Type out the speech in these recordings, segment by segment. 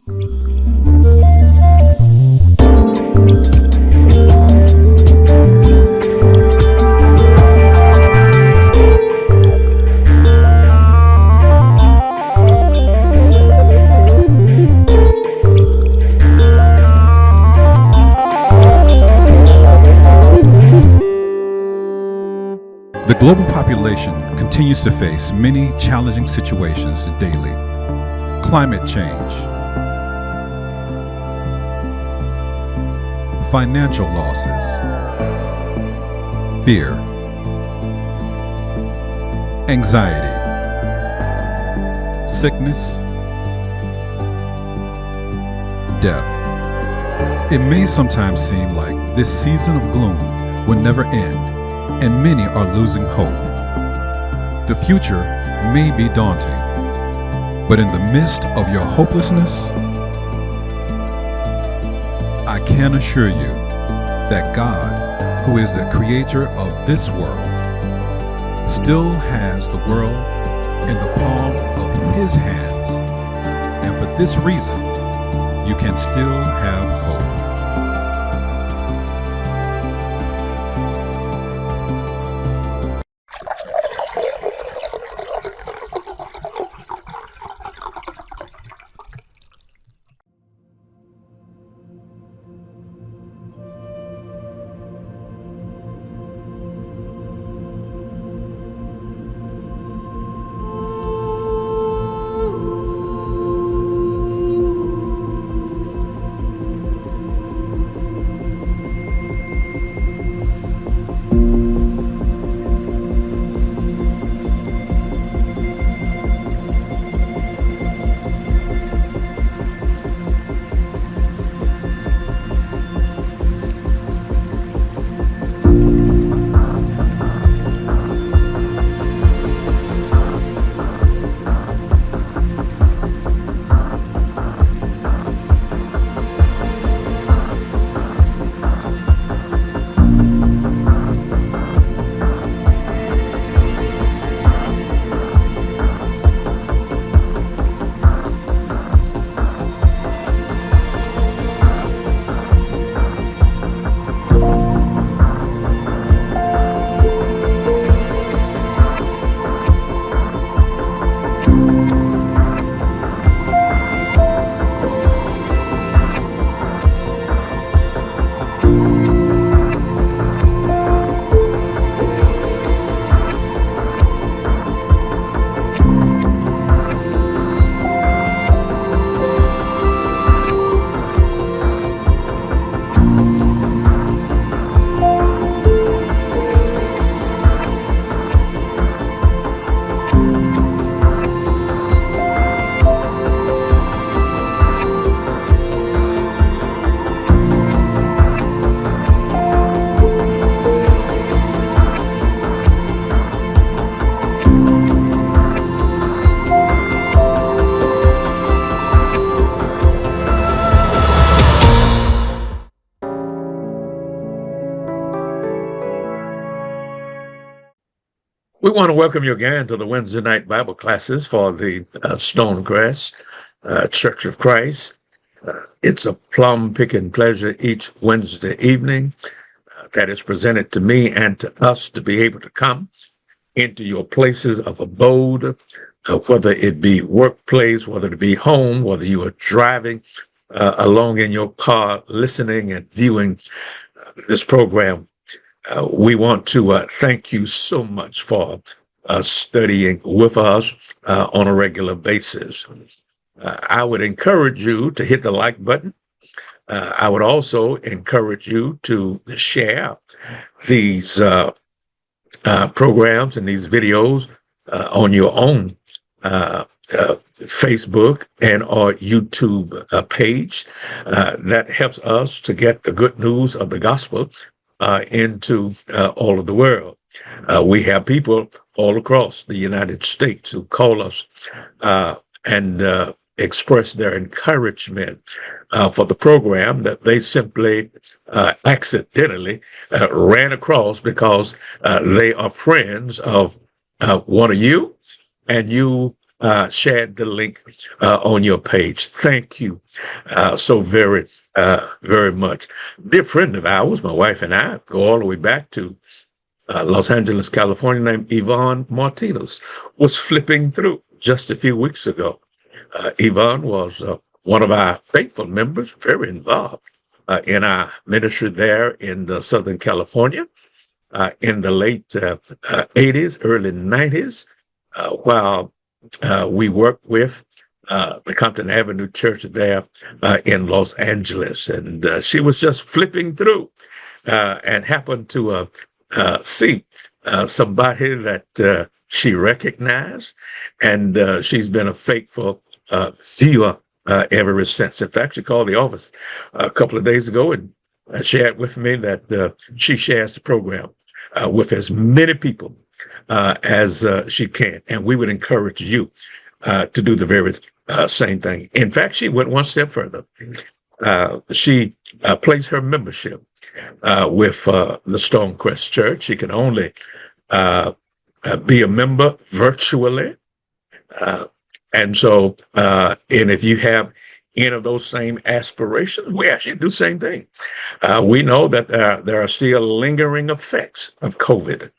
The global population continues to face many challenging situations daily. Climate change, financial losses, fear, anxiety, sickness, death. It may sometimes seem like this season of gloom will never end, and many are losing hope. The future may be daunting, but in the midst of your hopelessness, I can assure you that God, who is the creator of this world, still has the world in the palm of his hands, and for this reason, you can still have hope. We want to welcome you again to the Wednesday night Bible classes for the Stonecrest Church of Christ. It's a plum-picking pleasure each Wednesday evening that is presented to me and to us to be able to come into your places of abode, whether it be workplace, whether it be home, whether you are driving along in your car, listening and viewing this program. We want to thank you so much for studying with us on a regular basis. I would encourage you to hit the like button. I would also encourage you to share these programs and these videos on your own Facebook and our YouTube page. That helps us to get the good news of the gospel into all of the world. We have people all across the United States who call us and express their encouragement for the program that they simply accidentally ran across because they are friends of one of you, and you shared the link on your page. Thank you so very much. Dear friend of ours, my wife and I go all the way back to Los Angeles, California, named Yvonne Martinez, was flipping through just a few weeks ago. Yvonne was one of our faithful members, very involved in our ministry there in Southern California in the late 80s, early 90s, while we worked with the Compton Avenue Church there in Los Angeles. And she was just flipping through and happened to see somebody that she recognized. And she's been a faithful viewer ever since. In fact, she called the office a couple of days ago and shared with me that she shares the program with as many people as she can. And we would encourage you to do the very same thing. In fact, she went one step further. She placed her membership with the Stonecrest Church. She can only be a member virtually. And so, and if you have any of those same aspirations, we actually do the same thing. We know that there are still lingering effects of COVID.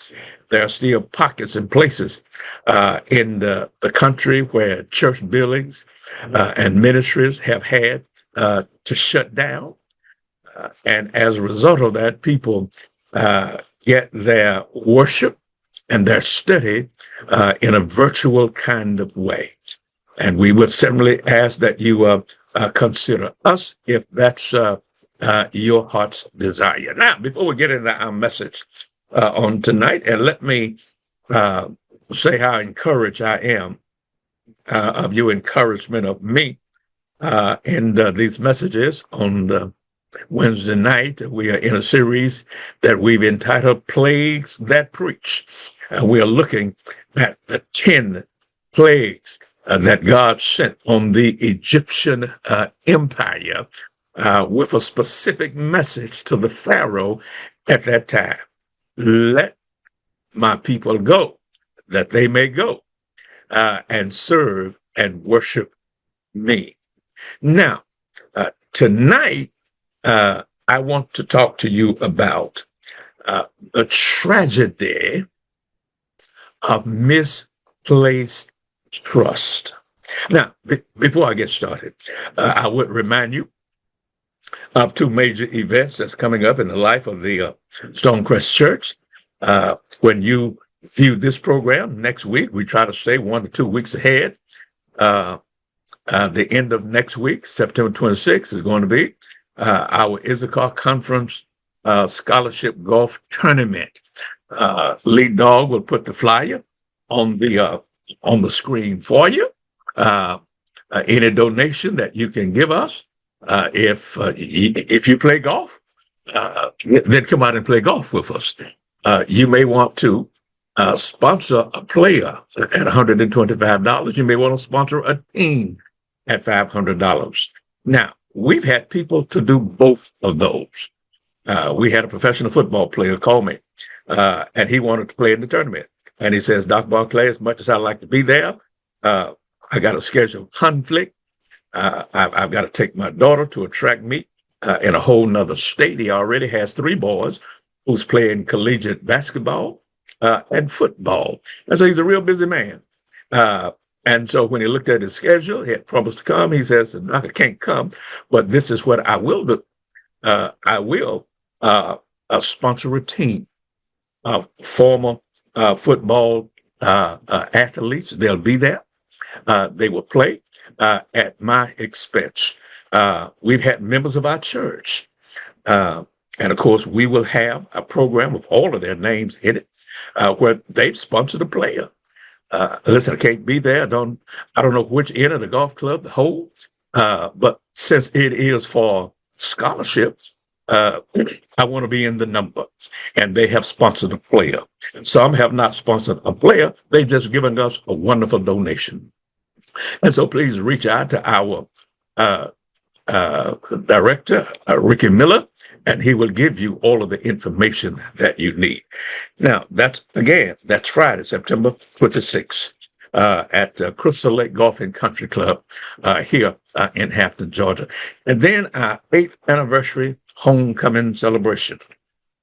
There are still pockets and places in the country where church buildings and ministries have had to shut down. And as a result of that, people get their worship and their study in a virtual kind of way. And we would certainly ask that you consider us if that's your heart's desire. Now, before we get into our message on tonight, and let me say how encouraged I am of your encouragement of me in these messages on Wednesday night. We are in a series that we've entitled Plagues That Preach. And we are looking at the 10 plagues that God sent on the Egyptian empire with a specific message to the Pharaoh at that time. Let my people go, that they may go and serve and worship me. Now, tonight, I want to talk to you about the tragedy of misplaced trust. Now, before I get started, I would remind you of two major events that's coming up in the life of the Stonecrest Church. When you view this program next week, we try to stay 1 to 2 weeks ahead. The end of next week, September 26th, is going to be our Issachar Conference Scholarship Golf Tournament. Lead Dog will put the flyer on the screen for you. Any donation that you can give us, if you play golf, then come out and play golf with us. You may want to sponsor a player at $125. You may want to sponsor a team at $500. Now, we've had people to do both of those. We had a professional football player call me, and he wanted to play in the tournament. And he says, Dr. Barclay, as much as I'd like to be there, I got a scheduled conflict. I've got to take my daughter to a track meet in a whole nother state. He already has 3 boys who's playing collegiate basketball and football. And so he's a real busy man. And so when he looked at his schedule, he had promised to come. He says, I can't come, but this is what I will do. I will sponsor a team of former football athletes. They'll be there. They will play at my expense. We've had members of our church. And of course, we will have a program with all of their names in it where they've sponsored a player. Listen, I can't be there. I don't know which end of the golf club to hold. But since it is for scholarships, I want to be in the number. And they have sponsored a player. Some have not sponsored a player. They've just given us a wonderful donation. And so please reach out to our director, Ricky Miller, and he will give you all of the information that you need. Now, that's Friday, September 26th. at Crystal Lake Golf and Country Club here in Hampton, Georgia. And then our 8th anniversary homecoming celebration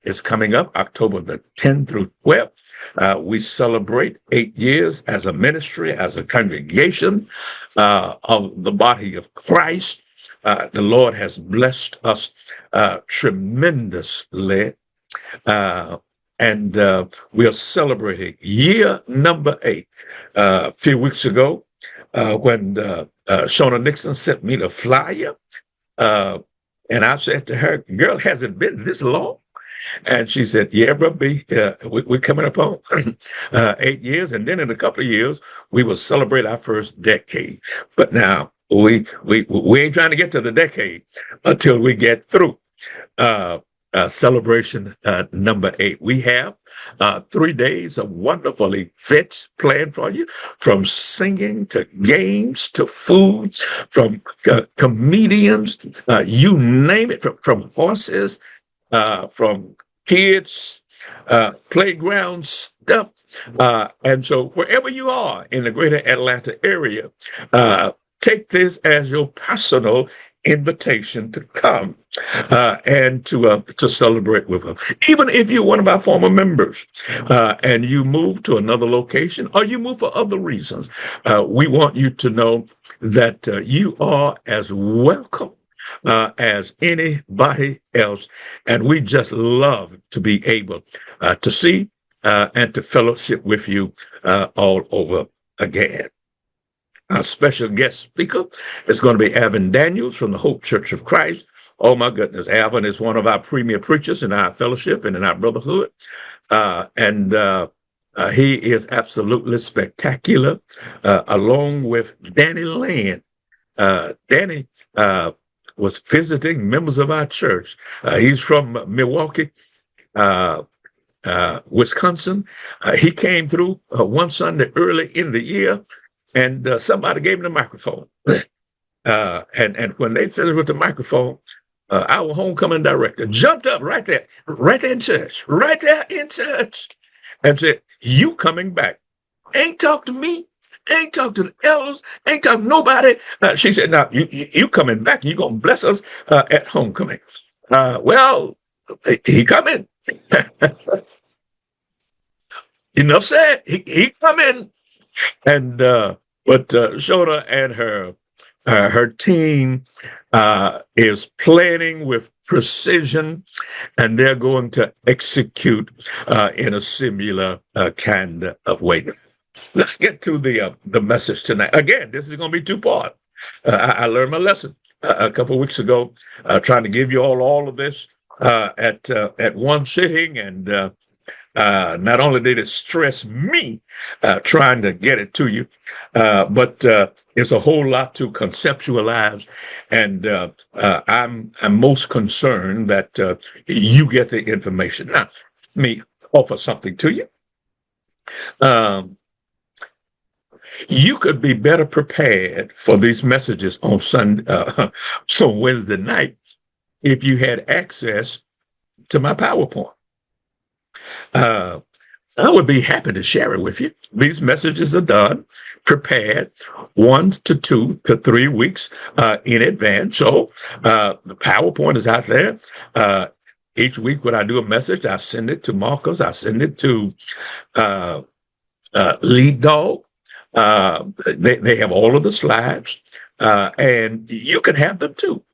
is coming up October the 10th through 12th. We celebrate 8 years as a ministry, as a congregation of the body of Christ. The Lord has blessed us tremendously. And we are celebrating year number 8. A few weeks ago, when Shona Nixon sent me the flyer, and I said to her, "Girl, has it been this long?" And she said, "Yeah, Brother B, we're coming up on 8 years, and then in a couple of years we will celebrate our first decade. But now we ain't trying to get to the decade until we get through celebration number 8. We have 3 days of wonderful events planned for you, from singing to games to food, from comedians, you name it, from horses, from kids, playground stuff. And so wherever you are in the greater Atlanta area, take this as your personal invitation to come and to celebrate with us. Even if you're one of our former members and you move to another location or you move for other reasons, we want you to know that you are as welcome as anybody else. And we just love to be able to see and to fellowship with you all over again. Our special guest speaker is going to be Avon Daniels from the Hope Church of Christ. Oh, my goodness. Avon is one of our premier preachers in our fellowship and in our brotherhood. And he is absolutely spectacular, along with Danny Land. Danny was visiting members of our church. He's from Milwaukee, Wisconsin. He came through one Sunday early in the year, and somebody gave him the microphone. And when they finished with the microphone, our homecoming director jumped up right there in church, and said, "You coming back? Ain't talk to me, ain't talk to the elders, ain't talk to nobody." She said, "Now you coming back? You gonna bless us at homecoming?" Well, he coming. Enough said. He coming. And but Shona and her team is planning with precision, and they're going to execute in a similar kind of way. Let's get to the message tonight. Again, this is going to be 2-part. I learned my lesson a couple of weeks ago, trying to give you all of this at one sitting, and not only did it stress me trying to get it to you, but it's a whole lot to conceptualize, and I'm most concerned that you get the information. Now, let me offer something to you. You could be better prepared for these messages on Wednesday night if you had access to my PowerPoint. I would be happy to share it with you. These messages are done, prepared 1 to 2 to 3 weeks in advance. So the PowerPoint is out there. Each week when I do a message, I send it to Marcus. I send it to Lead Dog. They have all of the slides, and you can have them too.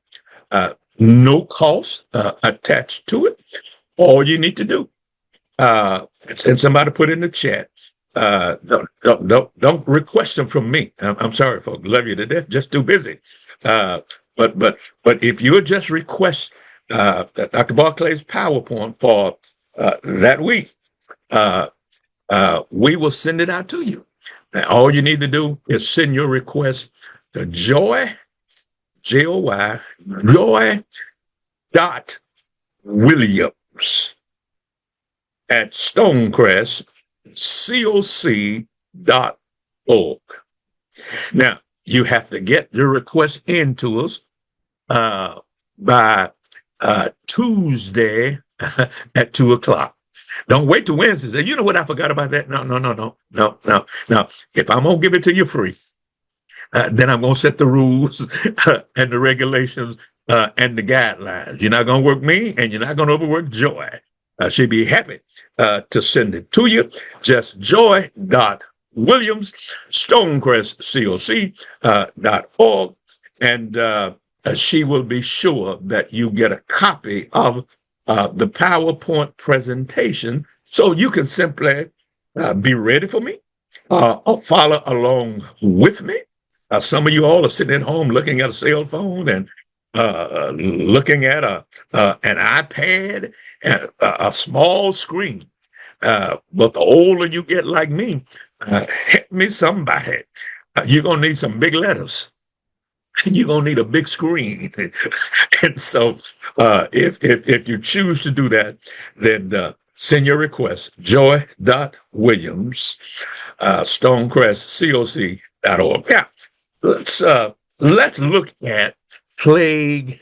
No cost attached to it. All you need to do, and somebody put in the chat, don't request them from me. I'm sorry, folks. Love you to death. Just too busy. But if you would just request Dr. Barclay's PowerPoint for that week, we will send it out to you. Now, all you need to do is send your request to Joy, Joy, Williams at stonecrestcoc.org. Now, you have to get your request into us by Tuesday at 2:00. Don't wait till Wednesday. Say, you know what? I forgot about that. No, no, no, no, no, no, no. If I'm going to give it to you free, then I'm going to set the rules and the regulations and the guidelines. You're not going to work me, and you're not going to overwork Joy. She'd be happy to send it to you. Just joy.williams, stonecrestcoc.org, and she will be sure that you get a copy of the PowerPoint presentation so you can simply be ready for me or follow along with me. Some of you all are sitting at home looking at a cell phone and looking at an iPad and a small screen. But the older you get like me, help me somebody. You're going to need some big letters. And you're going to need a big screen. And so if you choose to do that, then send your request, joy.williams, stonecrestcoc.org. Yeah. Let's look at plague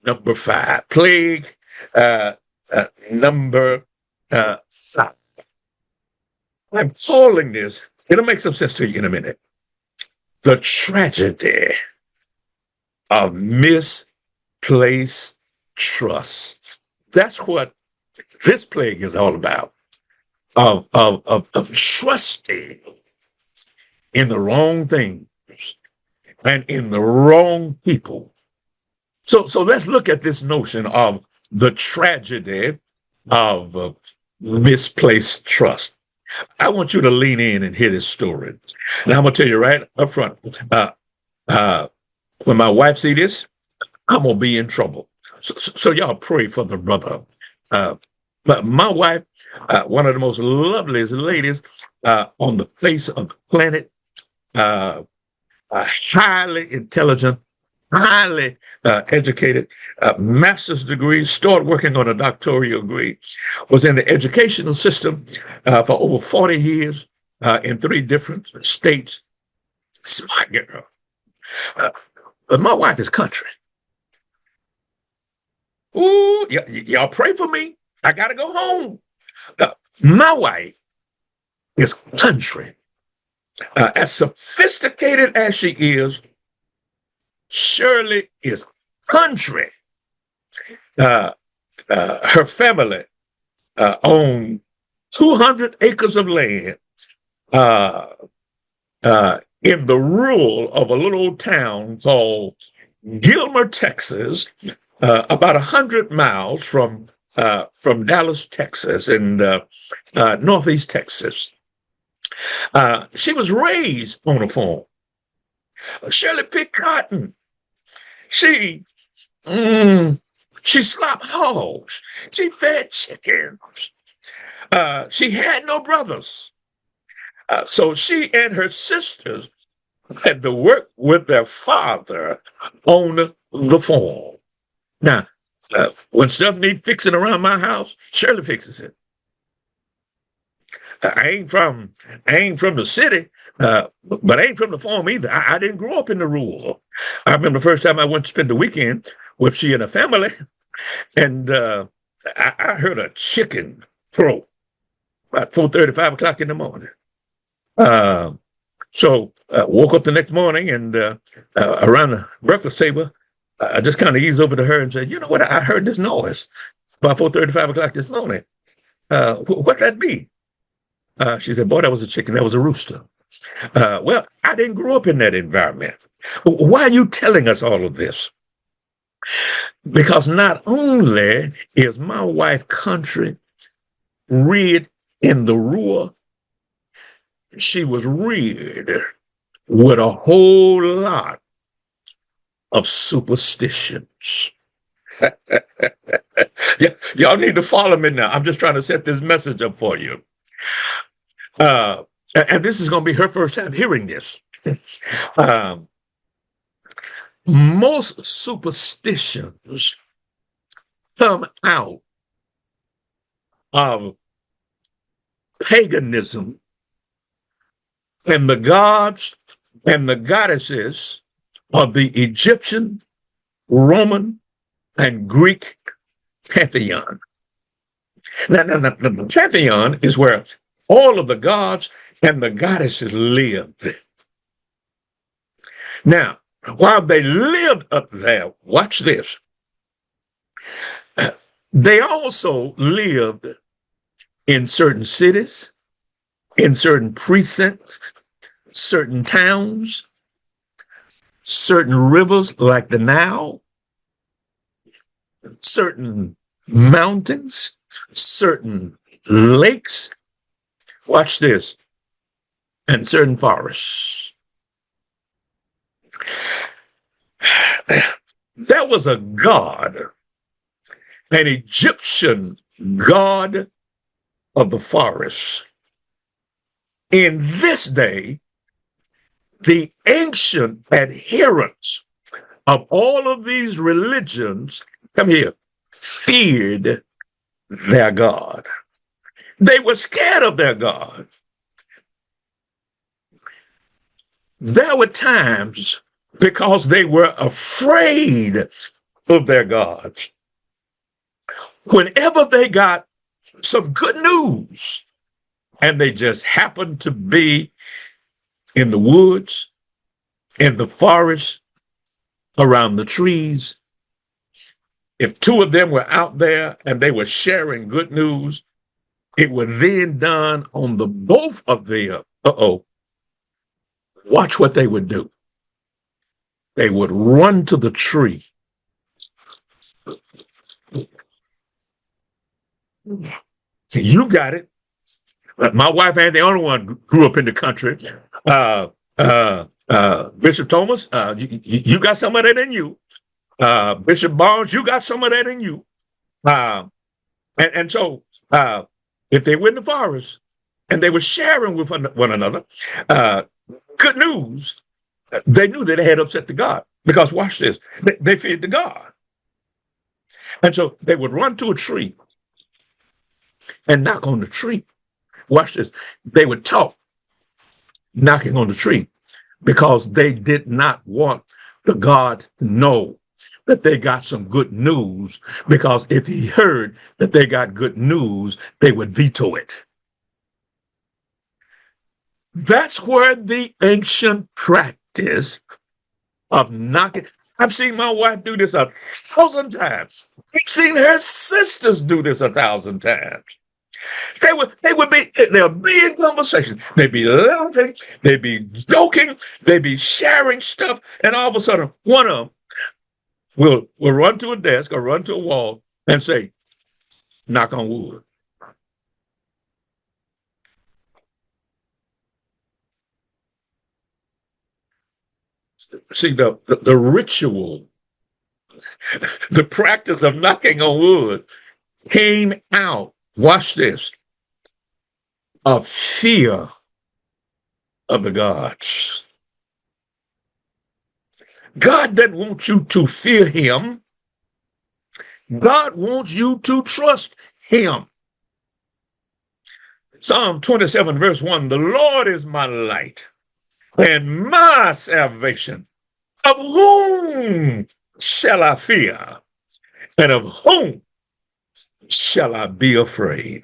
number 5. Plague number 5. I'm calling this, it'll make some sense to you in a minute, the tragedy of misplaced trust. That's what this plague is all about, of trusting in the wrong things and in the wrong people. So let's look at this notion of the tragedy of misplaced trust. I want you to lean in and hear this story. And I'm going to tell you right up front, when my wife see this, I'm going to be in trouble. So y'all pray for the brother. But my wife, one of the most loveliest ladies on the face of the planet, highly intelligent, highly educated, master's degree, started working on a doctoral degree, was in the educational system for over 40 years in 3 different states. Smart girl. But my wife is country. Ooh, y'all pray for me. I got to go home. My wife is country. As sophisticated as she is, Shirley is country. Her family owned 200 acres of land in the rural of a little old town called Gilmer, Texas, about 100 miles from Dallas, Texas, in northeast Texas. She was raised on a farm. Shirley picked cotton. She slopped hogs. She fed chickens. She had no brothers. So she and her sisters had to work with their father on the farm. Now, when stuff needs fixing around my house, Shirley fixes it. I ain't from the city, but I ain't from the farm either. I didn't grow up in the rural. I remember the first time I went to spend the weekend with she and her family, and I heard a chicken crow about 4:30, 5 o'clock in the morning. So woke up the next morning, and around the breakfast table, I just kind of eased over to her and said, "You know what? I heard this noise about 4:30, 5 o'clock this morning. What'd that be?" She said, "Boy, that was a chicken. That was a rooster." Well, I didn't grow up in that environment. Why are you telling us all of this? Because not only is my wife country, reared in the rural, she was reared with a whole lot of superstitions. Y'all need to follow me now. I'm just trying to set this message up for you. And this is going to be her first time hearing this. Most superstitions come out of paganism and the gods and the goddesses of the Egyptian, Roman, and Greek pantheon. Now, the pantheon is where all of the gods and the goddesses lived. Now, while they lived up there, watch this. They also lived in certain cities, in certain precincts, certain towns, certain rivers like the Nile, certain mountains, certain lakes. Watch this. And certain forests. There was a god, an Egyptian god of the forest. In this day, the ancient adherents of all of these religions, come here, feared their God. They were scared of their God. There were times because they were afraid of their gods. Whenever they got some good news and they just happened to be in the woods, in the forest, around the trees, if two of them were out there and they were sharing good news, it was then done on the both of them. Watch what they would do. They would run to the tree. You got it. My wife ain't the only one who grew up in the country. Bishop Thomas, you got some of that in you. Bishop Barnes, you got some of that in you. And so if they were in the forest and they were sharing with one another good news, they knew that they had upset the God. Because watch this, they feared the God. And so they would run to a tree and knock on the tree. Watch this. They would talk, knocking on the tree, because they did not want the God to know that they got some good news, because if he heard that they got good news, they would veto it. That's where the ancient practice of knocking. I've seen my wife do this 1,000 times. I've seen her sisters do this 1,000 times. They'll be in conversation. They'd be laughing. They'd be joking. They'd be sharing stuff. And all of a sudden, one of them will run to a desk or run to a wall and say, knock on wood. See, the ritual, the practice of knocking on wood came out, watch this, of fear of the gods. God doesn't want you to fear him. God wants you to trust him. Psalm 27, verse 1, the Lord is my light and my salvation. Of whom shall I fear? And of whom shall I be afraid?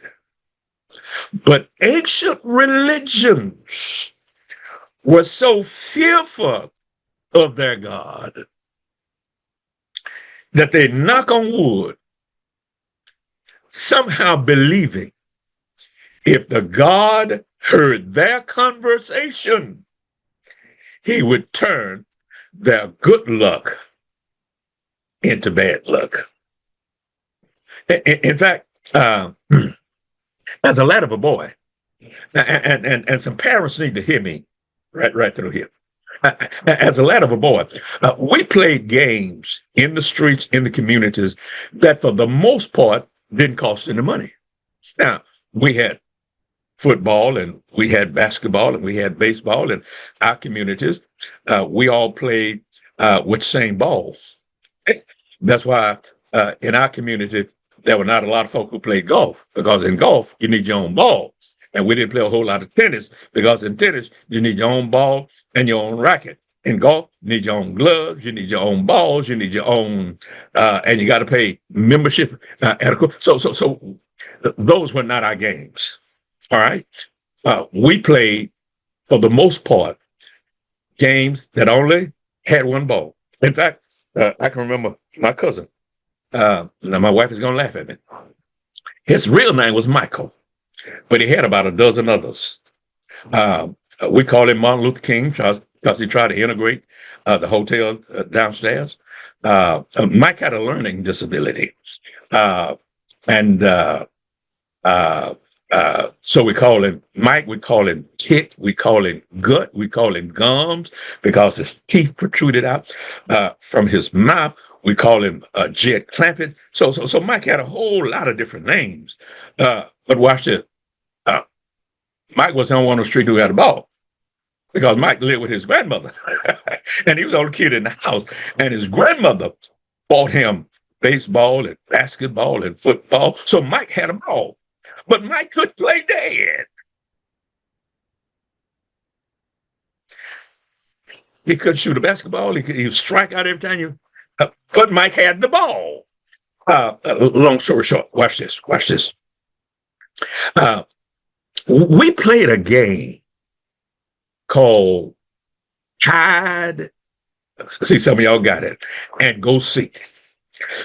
But ancient religions were so fearful of their God that they knock on wood, somehow believing if the God heard their conversation, he would turn their good luck into bad luck. In fact, as a lad of a boy, and some parents need to hear me right through here. As a lad of a boy, we played games in the streets, in the communities that for the most part didn't cost any money. Now, we had football and we had basketball and we had baseball in our communities. We all played with same balls. That's why in our community, there were not a lot of folk who played golf, because in golf, you need your own ball. And we didn't play a whole lot of tennis, because in tennis, you need your own ball and your own racket. In golf, you need your own gloves, you need your own balls, you need your own, and you got to pay membership. So Those were not our games. All right. We played, for the most part, games that only had one ball. In fact, I can remember my cousin. Now, my wife is going to laugh at me. His real name was Michael, but he had about a dozen others. Uh, we call him Martin Luther King because he tried to integrate the hotel downstairs. Mike had a learning disability. Uh, and so we call him Mike, we call him Tit, we call him Gut, we call him Gums because his teeth protruded out from his mouth. We call him Jet Clampett. So Mike had a whole lot of different names. But watch this. Mike was on one of the street who had a ball because Mike lived with his grandmother and he was the only kid in the house. And his grandmother bought him baseball and basketball and football. So Mike had a ball, but Mike could play dead. He couldn't shoot a basketball. He would strike out every time but Mike had the ball. Long story short, watch this. We played a game called Hide. See, some of y'all got it. And Go Seek.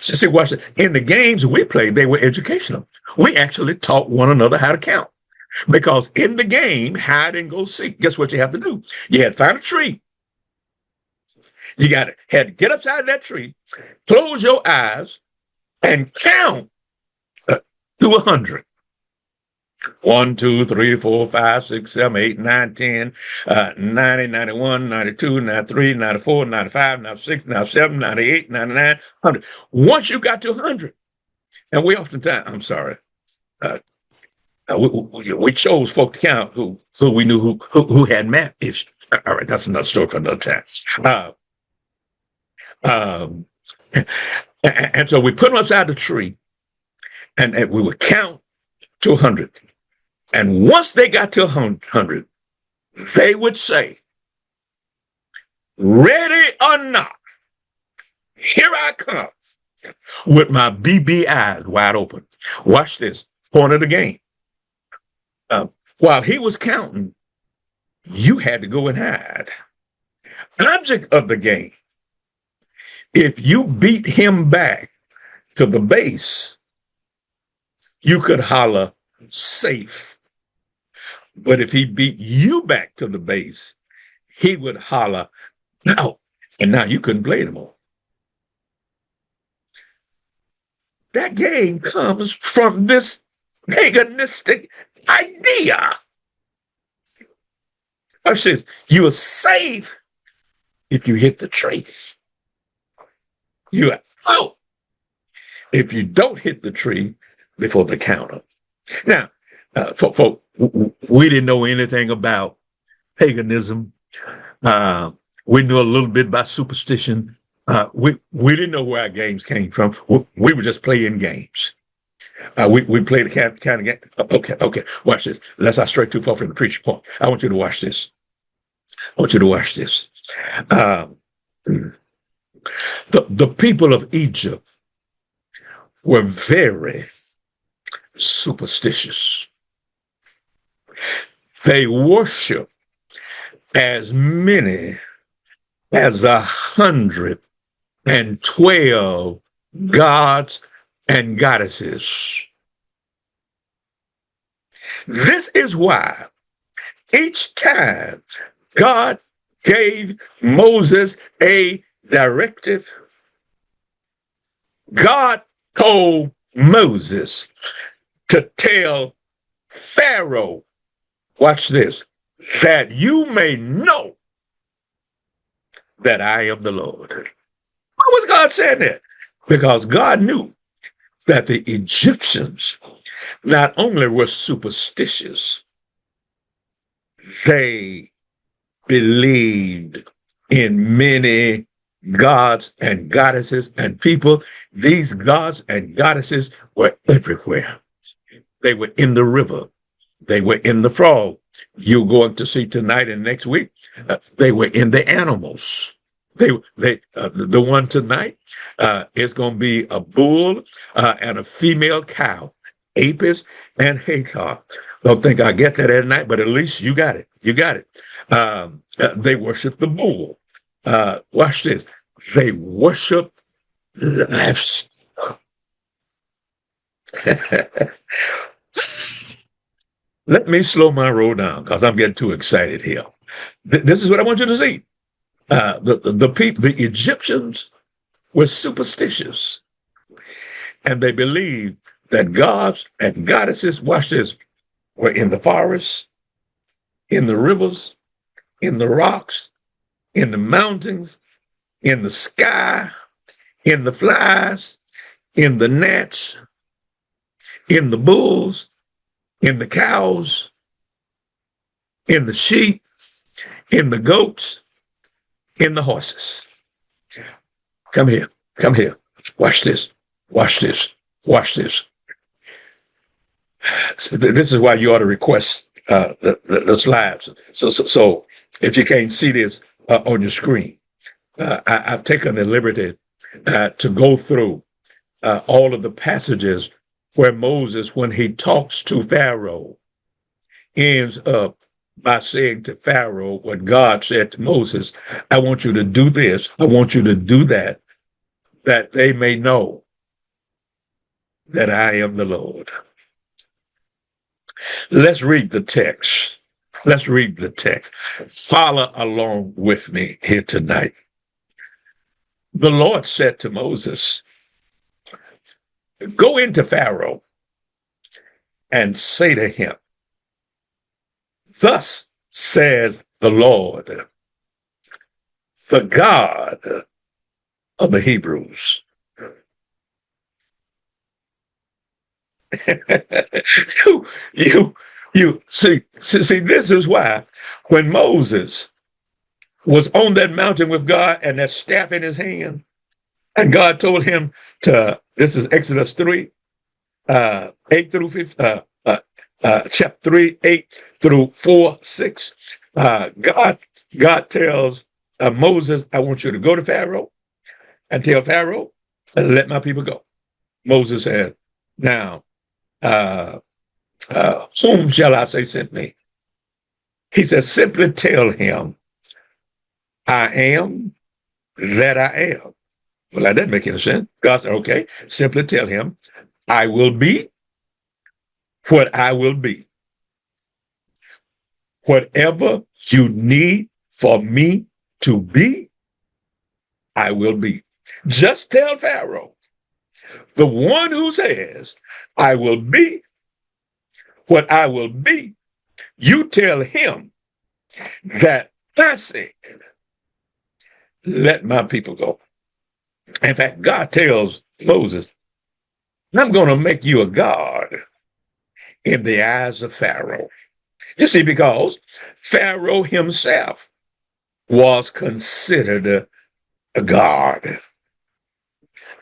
See, watch it. In the games we played, they were educational. We actually taught one another how to count. Because in the game, Hide and Go Seek, guess what you have to do? You had to find a tree. You had to get upside that tree, close your eyes, and count to 100. 1, 2, 3, 4, 5, 6, 7, 8, 9, 10, 90, 91, 92, 93, 94, 95, 96, 97, 98, 99, 100. Once you got to 100, and we oftentimes, I'm sorry, we chose folk to count who we knew who had math issues. All right, that's another story for another time. And so we put them upside the tree, and we would count to 100. And once they got to 100, they would say, ready or not, here I come, with my BB eyes wide open. Watch this, point of the game. While he was counting, you had to go and hide. Object of the game, if you beat him back to the base, you could holler safe. But if he beat you back to the base, he would holler no. And now you couldn't play anymore. That game comes from this paganistic idea. I says, you are safe if you hit the tree. You are out if you don't hit the tree before the counter. Now, folk, we didn't know anything about paganism. We knew a little bit about superstition. We didn't know where our games came from. We were just playing games. We played the kind of game. Okay, watch this. Let's not stray too far from the preacher point. I want you to watch this. The people of Egypt were very superstitious. They worship as many as 112 gods and goddesses. This is why each time God gave Moses a directive, God told Moses to tell Pharaoh, watch this, that you may know that I am the Lord. Why was God saying that? Because God knew that the Egyptians not only were superstitious, they believed in many gods and goddesses and people. These gods and goddesses were everywhere. They were in the river. They were in the frog. You're going to see tonight and next week. They were in the animals. The one tonight is going to be a bull and a female cow. Apis and Hagar. Don't think I get that at night, but at least you got it. You got it. They worship the bull. Watch this. They worship livestock. Let me slow my roll down because I'm getting too excited here. This is what I want you to see. The people, the Egyptians were superstitious, and they believed that gods and goddesses, watch this, were in the forests, in the rivers, in the rocks, in the mountains, in the sky, in the flies, in the gnats, in the bulls, in the cows, in the sheep, in the goats, in the horses. Come here, come here. Watch this, watch this, watch this. So this is why you ought to request the slides. So if you can't see this on your screen, I've taken the liberty to go through all of the passages where Moses, when he talks to Pharaoh, ends up by saying to Pharaoh what God said to Moses. I want you to do this. I want you to do that, that they may know that I am the Lord. Let's read the text. Let's read the text. Follow along with me here tonight. The Lord said to Moses, go into Pharaoh and say to him, thus says the Lord, the God of the Hebrews. you see, this is why when Moses was on that mountain with God and that staff in his hand, and God told him to, this is Exodus 3, 8 through 15, chapter 3, 8 through 4, 6. God tells Moses, I want you to go to Pharaoh and tell Pharaoh, let my people go. Moses said, now, whom shall I say sent me? He says, simply tell him, I am that I am. Well, that doesn't make any sense. God said, okay, simply tell him, I will be what I will be. Whatever you need for me to be, I will be. Just tell Pharaoh, the one who says, I will be what I will be, you tell him that I said, let my people go. In fact, God tells Moses, I'm going to make you a god in the eyes of Pharaoh. You see, because Pharaoh himself was considered a god.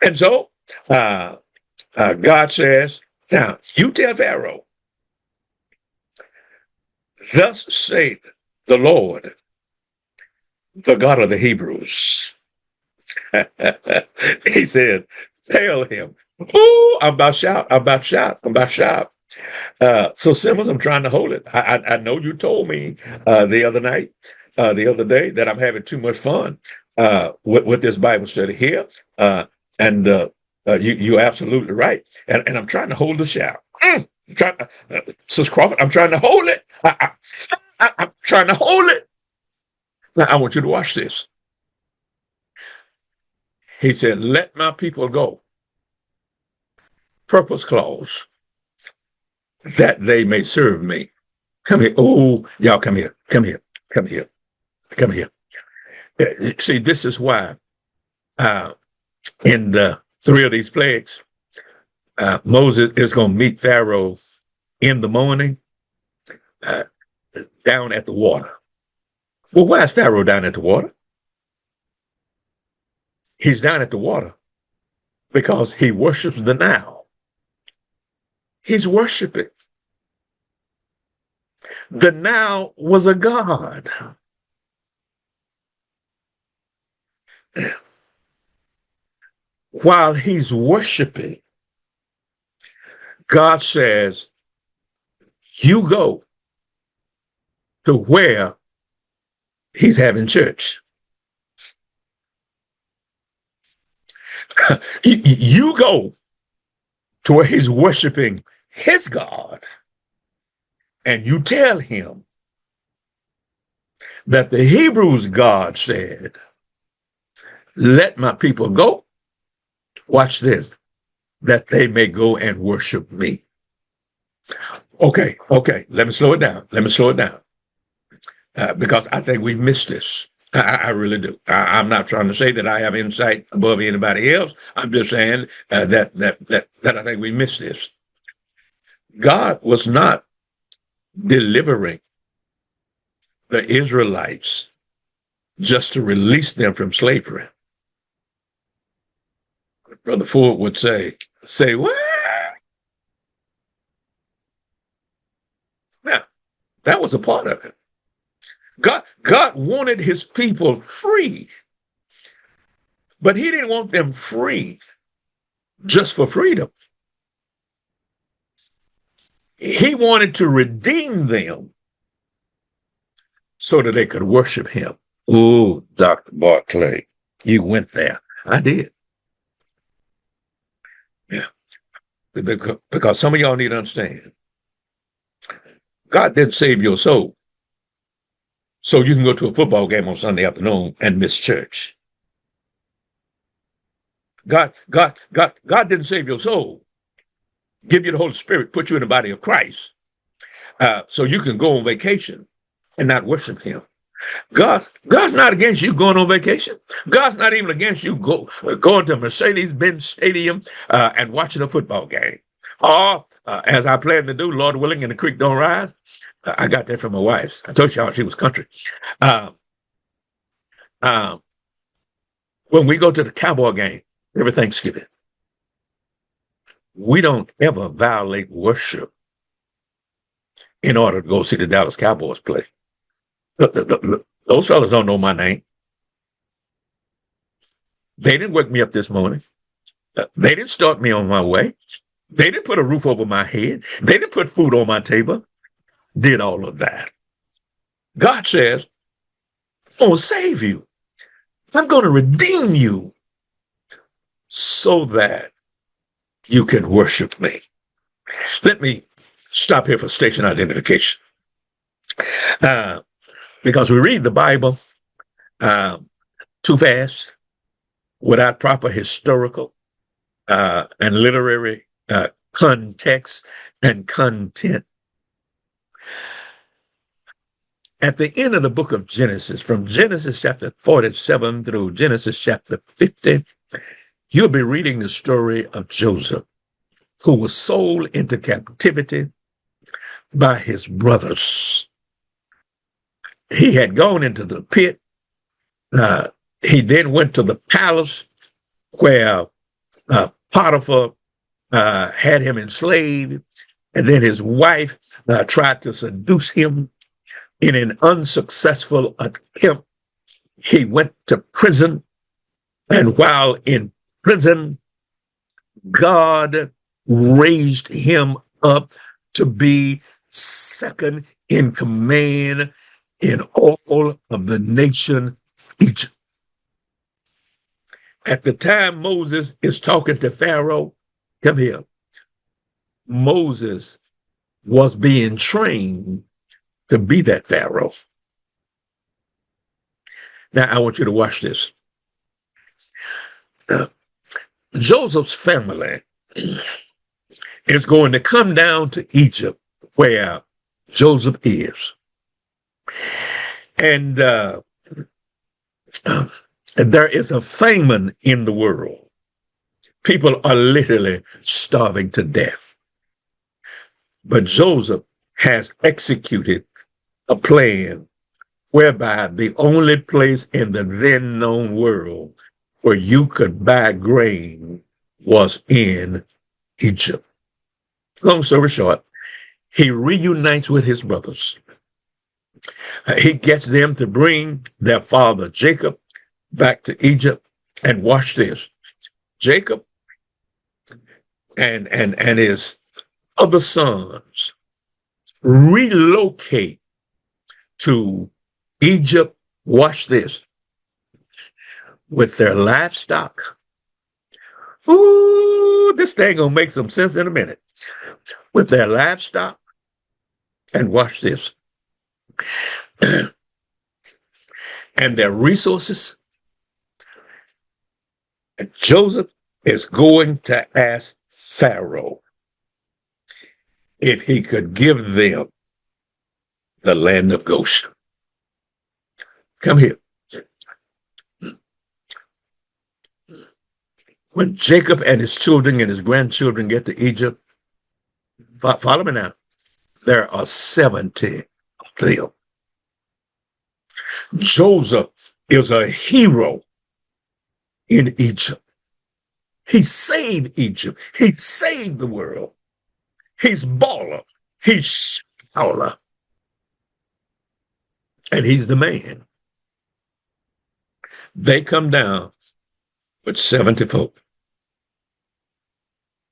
And so God says, now you tell Pharaoh, thus saith the Lord, the God of the Hebrews. He said, tell him, oh, I'm about to shout, I'm about to shout, I'm about to shout. So Simmons, I'm trying to hold it. I know you told me the other night, the other day, that I'm having too much fun with this Bible study here. And you're absolutely right. And I'm trying to hold the shout. Sister Crawford, I'm trying to hold it. I'm trying to hold it. Now, I want you to watch this. He said, let my people go. Purpose clause, that they may serve me. Come here. Oh, y'all come here. Come here. Come here. Come here. See, this is why in the 3 of these plagues, Moses is going to meet Pharaoh in the morning down at the water. Well, why is Pharaoh down at the water? He's down at the water because he worships the Nile. He's worshiping. The Nile was a god. While he's worshiping, God says, you go to where he's having church. You go to where he's worshiping his God, and you tell him that the Hebrews' God said, let my people go. Watch this, that they may go and worship me. Okay, let me slow it down. Because I think we missed this. I really do. I'm not trying to say that I have insight above anybody else. I'm just saying that I think we missed this. God was not delivering the Israelites just to release them from slavery. Brother Ford would say what? Now, that was a part of it. God wanted his people free, but he didn't want them free just for freedom. He wanted to redeem them so that they could worship him. Oh, Dr. Barclay, you went there. I did. Yeah. Because some of y'all need to understand, God didn't save your soul so you can go to a football game on Sunday afternoon and miss church. God didn't save your soul, give you the Holy Spirit, put you in the body of Christ, so you can go on vacation and not worship him. God's not against you going on vacation. God's not even against you going to Mercedes-Benz Stadium and watching a football game. Or, as I plan to do, Lord willing, and the creek don't rise. I got that from my wife. I told y'all she was country. When we go to the Cowboy game every Thanksgiving, we don't ever violate worship in order to go see the Dallas Cowboys play. Those fellas don't know my name. They didn't wake me up this morning. They didn't start me on my way. They didn't put a roof over my head. They didn't put food on my table. Did all of that. God says, I'm going to save you. I'm going to redeem you so that you can worship me. Let me stop here for station identification. Because we read the Bible too fast, without proper historical and literary context and content. At the end of the book of Genesis, from Genesis chapter 47 through Genesis chapter 50, you'll be reading the story of Joseph, who was sold into captivity by his brothers. He had gone into the pit. He then went to the palace where Potiphar had him enslaved, and then his wife tried to seduce him. In an unsuccessful attempt, he went to prison, and while in prison, God raised him up to be second in command in all of the nation Egypt. At the time Moses is talking to Pharaoh, come here, Moses was being trained to be that Pharaoh. Now, I want you to watch this. Joseph's family is going to come down to Egypt where Joseph is. And there is a famine in the world. People are literally starving to death. But Joseph has executed a plan whereby the only place in the then known world where you could buy grain was in Egypt. Long story short, he reunites with his brothers. He gets them to bring their father Jacob back to Egypt. And watch this. Jacob and his of the sons relocate to Egypt, watch this, with their livestock. Ooh, this thing gonna make some sense in a minute. With their livestock, and watch this, and their resources. And Joseph is going to ask Pharaoh if he could give them the land of Goshen. Come here. When Jacob and his children and his grandchildren get to Egypt, follow me now, there are 70 of them. Joseph is a hero in Egypt. He saved Egypt. He saved the world. He's baller. He's scholar. And he's the man. They come down with 70 folk.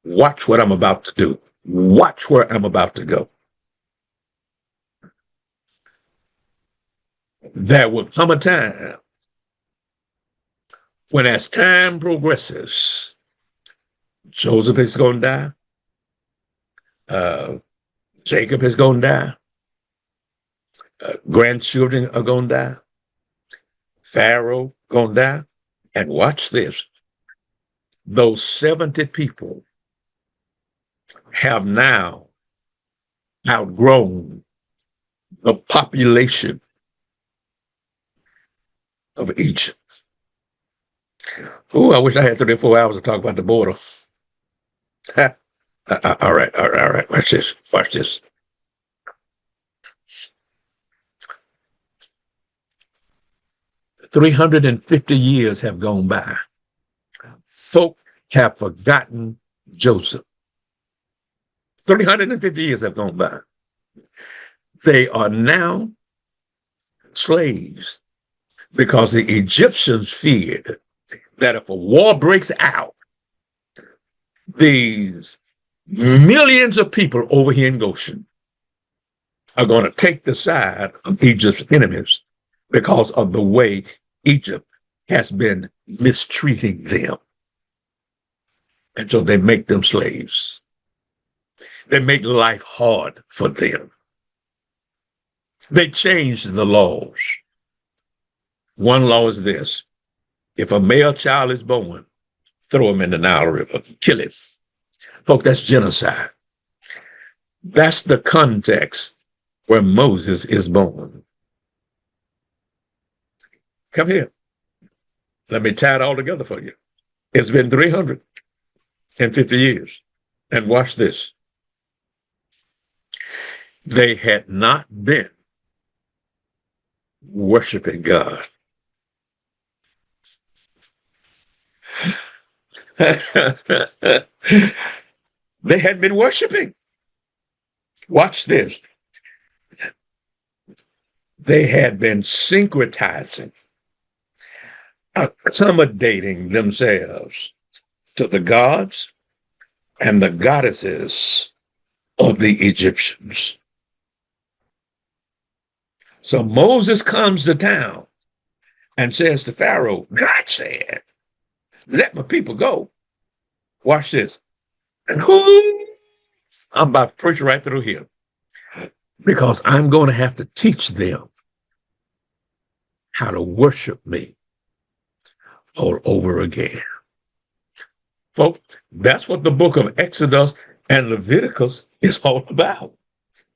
Watch what I'm about to do. Watch where I'm about to go. There will come a time when, as time progresses, Joseph is going to die. Jacob is going to die. Grandchildren are going to die. Pharaoh going to die. And watch this. Those 70 people have now outgrown the population of Egypt. Oh, I wish I had 3 or 4 hours to talk about the border. All right. Watch this. "350 years have gone by. Folk have forgotten Joseph. 350 years have gone by. They are now slaves because the Egyptians feared that if a war breaks out, these millions of people over here in Goshen are going to take the side of Egypt's enemies because of the way Egypt has been mistreating them. And so they make them slaves. They make life hard for them. They change the laws. One law is this: if a male child is born, throw him in the Nile River, kill him. Folks, that's genocide. That's the context where Moses is born. Come here. Let me tie it all together for you. It's been 350 years. And watch this. They had not been worshiping God. They had been worshiping. Watch this. They had been syncretizing, accommodating themselves to the gods and the goddesses of the Egyptians. So Moses comes to town and says to Pharaoh, God said, let my people go. Watch this. And I'm about to preach right through here, because I'm going to have to teach them how to worship me all over again. Folks, that's what the book of Exodus and Leviticus is all about.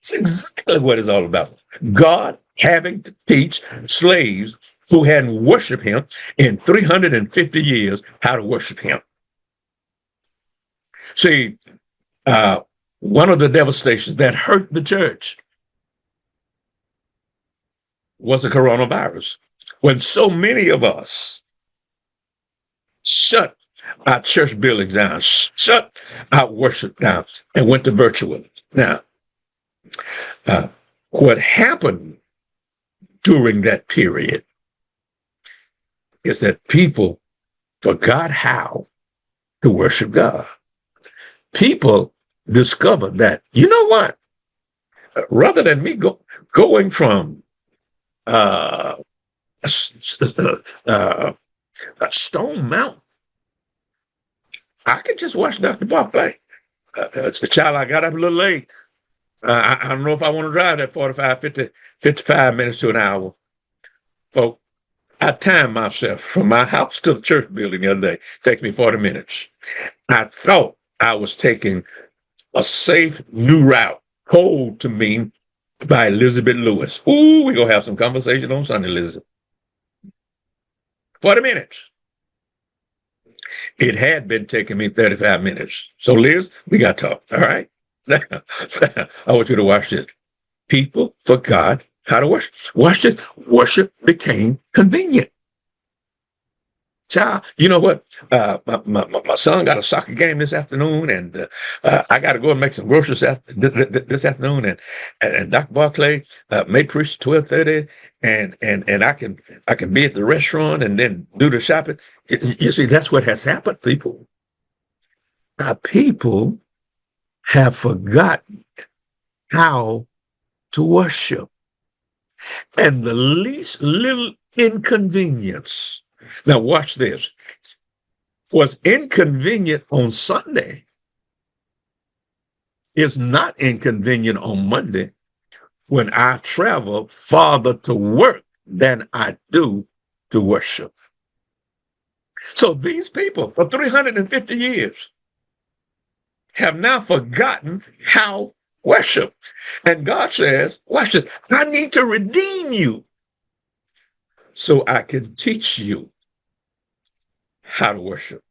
It's exactly what it's all about. God having to teach slaves who hadn't worshiped him in 350 years how to worship him. See, one of the devastations that hurt the church was the coronavirus, when so many of us shut our church buildings down, shut our worship down, and went to virtual. Now, what happened during that period is that people forgot how to worship God. People discovered that, you know what? Rather than me going from uh, uh, Stone Mountain, I could just watch Dr. Barclay. Child, I got up a little late. I don't know if I want to drive that 45, 50, 55 minutes to an hour. Folks, I timed myself from my house to the church building the other day. It takes me 40 minutes. I thought I was taking a safe new route, told to me by Elizabeth Lewis. Ooh, we're going to have some conversation on Sunday, Elizabeth. 40 minutes. It had been taking me 35 minutes. So, Liz, we got to talk, all right? I want you to watch this. People forgot how to worship. Watch this. Worship became convenient. Child, you know what? My son got a soccer game this afternoon, and I got to go and make some groceries this afternoon. And Dr. Barclay may preach 12:30, and I can be at the restaurant and then do the shopping. You see, that's what has happened, people. People have forgotten how to worship, and the least little inconvenience. Now, watch this. Was inconvenient on Sunday is not inconvenient on Monday when I travel farther to work than I do to worship. So these people for 350 years have now forgotten how worship. And God says, watch this, I need to redeem you so I can teach you how to worship.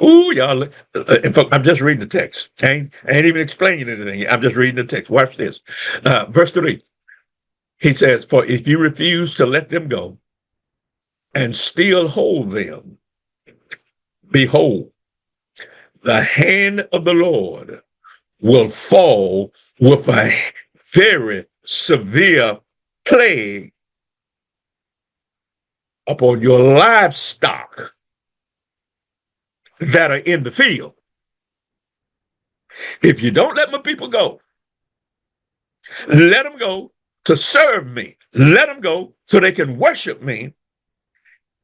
Ooh, y'all. In fact, I'm just reading the text. I ain't even explaining anything. I'm just reading the text. Watch this. Verse 3. He says, for if you refuse to let them go and still hold them, behold, the hand of the Lord will fall with a very severe plague upon your livestock that are in the field. If you don't let my people go, let them go to serve me. Let them go so they can worship me.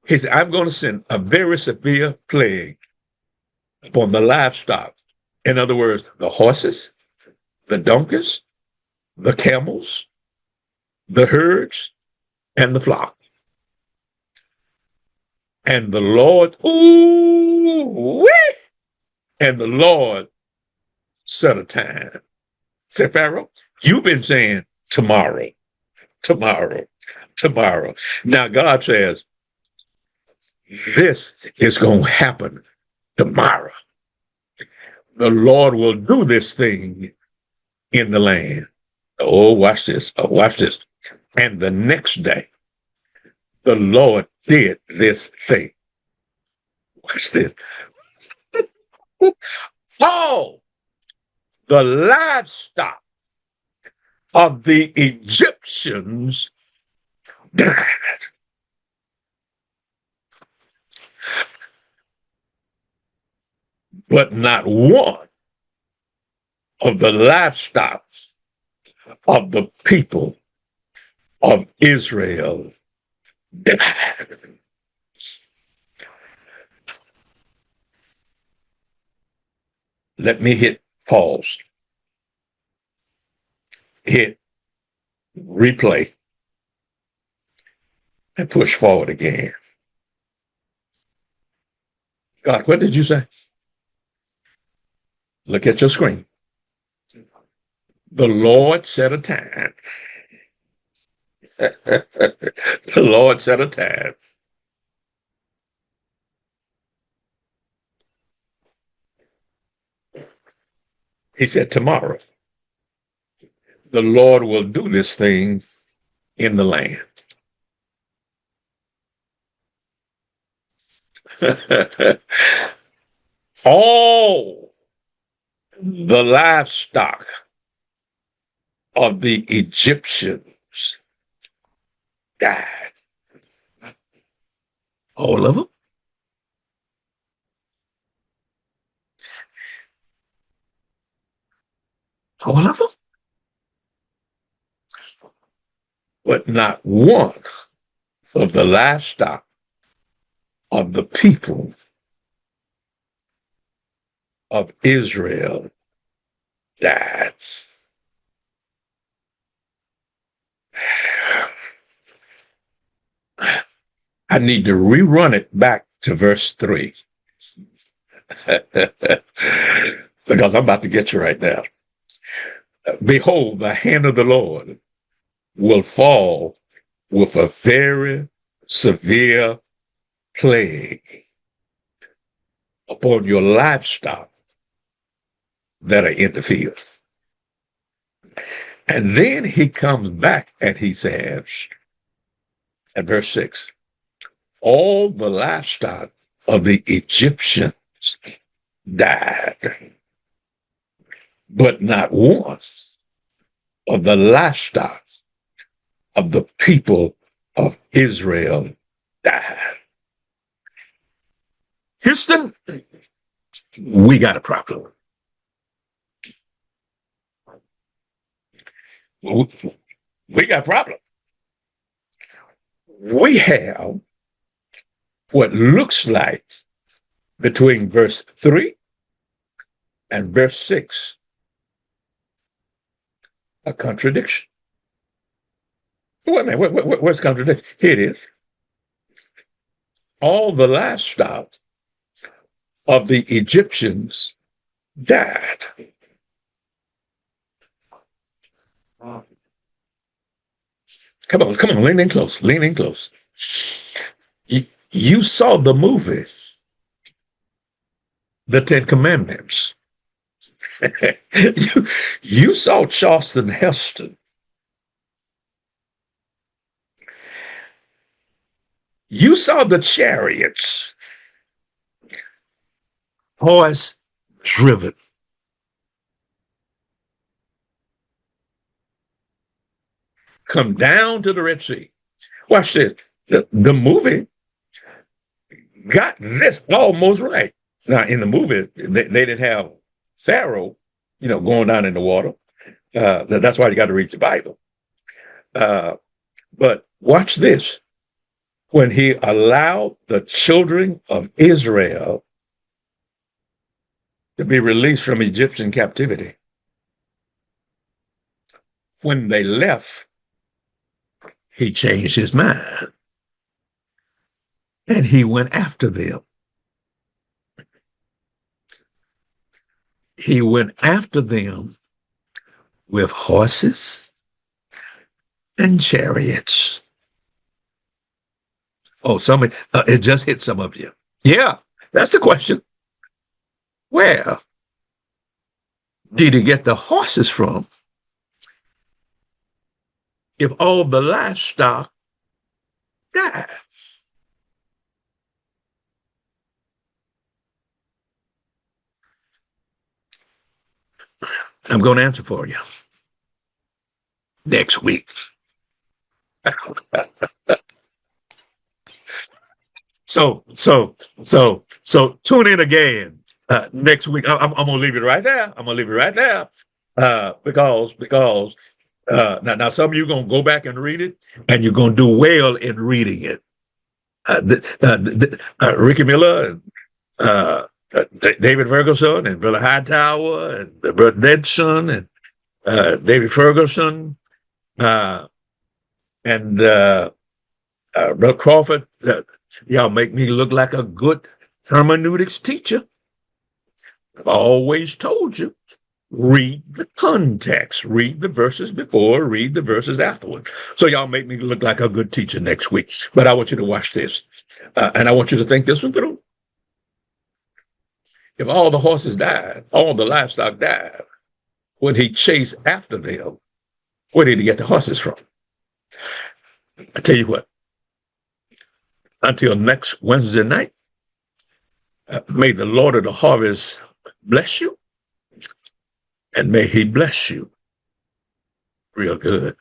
He said, I'm going to send a very severe plague upon the livestock. In other words, the horses, the donkeys, the camels, the herds, and the flock. And the Lord, and the Lord set a time. Said, Pharaoh, you've been saying tomorrow, tomorrow, tomorrow. Now God says, this is going to happen tomorrow. The Lord will do this thing in the land. Oh, watch this. Oh, watch this. And the next day, the Lord did this thing. Watch this. All the livestock of the Egyptians died. But not one of the livestock of the people of Israel died. Let me hit pause. Hit replay and push forward again. God, what did you say? Look at your screen. The Lord set a time. The Lord set a time. He said, tomorrow, the Lord will do this thing in the land. All the livestock of the Egyptians died. All of them. All of them. But not one of the livestock of the people of Israel died. I need to rerun it back to verse 3 because I'm about to get you right now. Behold, the hand of the Lord will fall with a very severe plague upon your livestock that are in the field. And then he comes back and he says, at verse 6, all the livestock of the Egyptians died, but not one of the livestock of the people of Israel died. Houston, we got a problem. We got a problem. We have what looks like between verse 3 and verse 6 a contradiction. Wait a minute, where's the contradiction? Here it is. All the livestock of the Egyptians died. Come on, lean in close, lean in close. You saw the movie, The Ten Commandments. you saw Charleston Heston. You saw the chariots, horse driven. Come down to the Red Sea. Watch this. The movie got this almost right. Now, in the movie, they didn't have Pharaoh, going down in the water. That's why you got to read the Bible. But watch this. When he allowed the children of Israel to be released from Egyptian captivity, when they left, he changed his mind and he went after them. He went after them with horses and chariots. Oh, it just hit some of you. Yeah, that's the question. Where did he get the horses from if all the livestock died? I'm going to answer for you next week. So tune in again next week. I'm going to leave it right there. Because now some of you are going to go back and read it, and you're going to do well in reading it. Ricky Miller and David Ferguson and Brother Hightower and Brother Nedson and David Ferguson and Brother Crawford. Y'all make me look like a good hermeneutics teacher. I've always told you, read the context, read the verses before, read the verses afterward. So y'all make me look like a good teacher next week. But I want you to watch this. And I want you to think this one through. If all the horses died, all the livestock died, when he chased after them, where did he get the horses from? I tell you what, until next Wednesday night, may the Lord of the harvest bless you, and may he bless you real good.